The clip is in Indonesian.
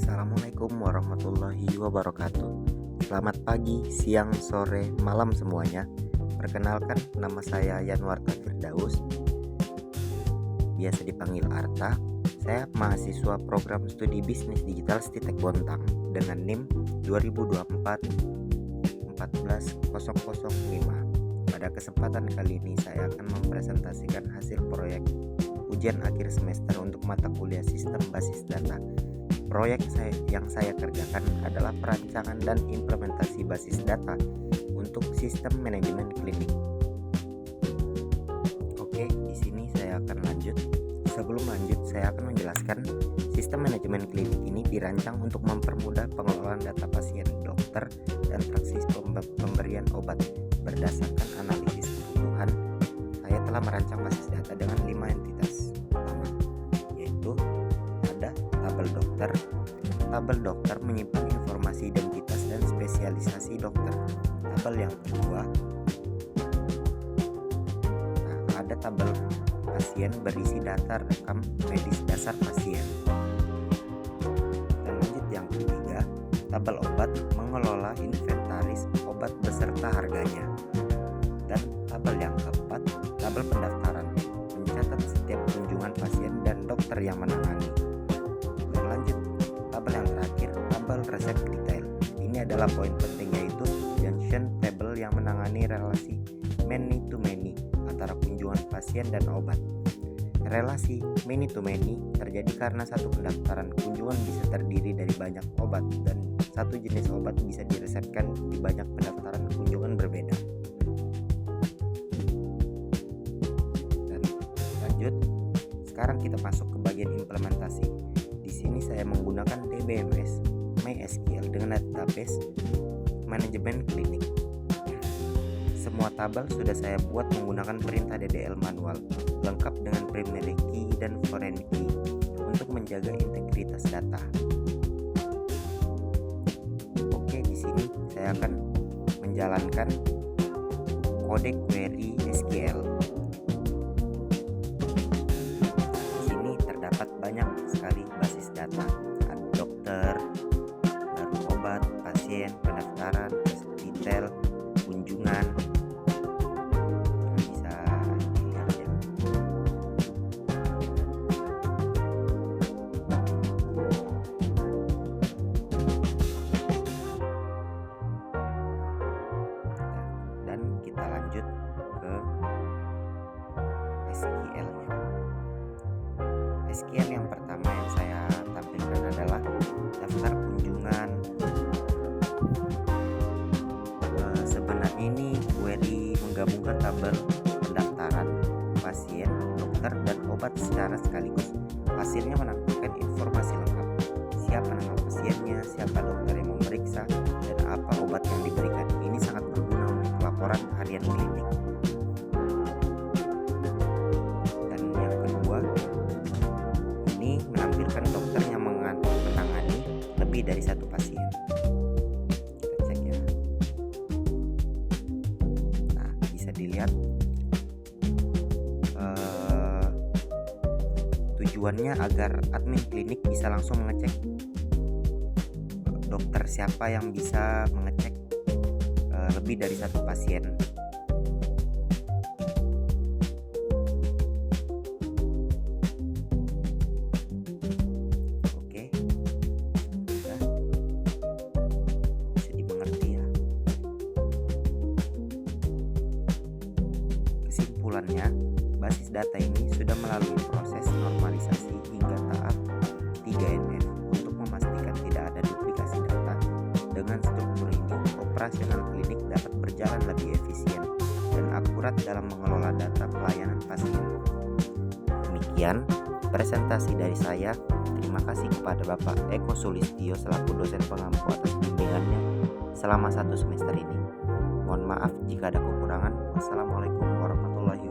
Assalamualaikum warahmatullahi wabarakatuh. Selamat pagi, siang, sore, malam semuanya. Perkenalkan, nama saya Yanwarta Firdaus, biasa dipanggil Arta. Saya mahasiswa program studi bisnis digital Stitek Bontang dengan NIM 2024-14005. Pada kesempatan kali ini saya akan mempresentasikan hasil proyek ujian akhir semester untuk mata kuliah sistem basis data. Proyek yang saya kerjakan adalah perancangan dan implementasi basis data untuk sistem manajemen klinik. Oke, di sini saya akan lanjut. Sebelum lanjut, saya akan menjelaskan sistem manajemen klinik ini dirancang untuk mempermudah pengelolaan data pasien, dokter, dan praksis pemberian obat. Berdasarkan analisis kebutuhan, saya telah merancang basis data dengan 5 entitas utama, yaitu ada tabel dokter. Tabel dokter menyimpan informasi identitas dan spesialisasi dokter. Tabel yang kedua, ada tabel pasien berisi data rekam medis dasar pasien. Dan lanjut yang ketiga, tabel obat mengelola inventaris obat beserta harganya. Dan tabel yang keempat, tabel pendaftaran mencatat setiap kunjungan pasien dan dokter yang menangani. Berlanjut, tabel yang terakhir, tabel resep detail. Ini adalah poin penting, yaitu junction table yang menangani relasi many to many antara kunjungan pasien dan obat. Relasi many to many terjadi karena satu pendaftaran kunjungan bisa terdiri dari banyak obat, dan satu jenis obat bisa diresepkan di banyak pendaftaran kunjungan berbeda. Dan lanjut, sekarang kita masuk ke bagian implementasi. Di sini saya menggunakan DBMS MySQL dengan database manajemen klinik. Semua tabel sudah saya buat menggunakan perintah DDL manual, lengkap dengan primary key dan foreign key untuk menjaga integritas data. Oke, di sini saya akan menjalankan kode query SQL. Di sini terdapat banyak sekali basis data, ada dokter, baru obat, pasien, pendaftaran, detail, kunjungan. Bisa dilihat ya. Dan kita lanjut ke SQL-nya. SQL yang pertama yang saya tampilkan adalah daftar kunjungan. Sebenarnya ini query menggabungkan tabel pendaftaran pasien, dokter, dan obat secara sekaligus. Hasilnya menampilkan informasi lengkap: siapa nama pasiennya, siapa dokter yang memeriksa, dan apa obat yang diberikan. Ini sangat berguna untuk laporan harian klinik. Dan yang kedua, ini menampilkan dokter yang menangani lebih dari satu pasien. Kita cek ya. Nah, bisa dilihat tujuannya agar admin klinik bisa langsung mengecek dokter siapa yang bisa mengecek lebih dari satu pasien. Oke, bisa dimengerti ya. Kesimpulannya, basis data ini sudah melalui proses normalisasi hingga tahap 3NF untuk memastikan tidak ada duplikasi data. Dengan struktur ini, operasional klinik dapat berjalan lebih efisien dan akurat dalam mengelola data pelayanan pasien. Demikian presentasi dari saya. Terima kasih kepada Bapak Eko Sulistyo selaku dosen pengampu atas bimbingannya selama 1 semester ini. Mohon maaf jika ada kekurangan. Wassalamualaikum warahmatullahi wabarakatuh.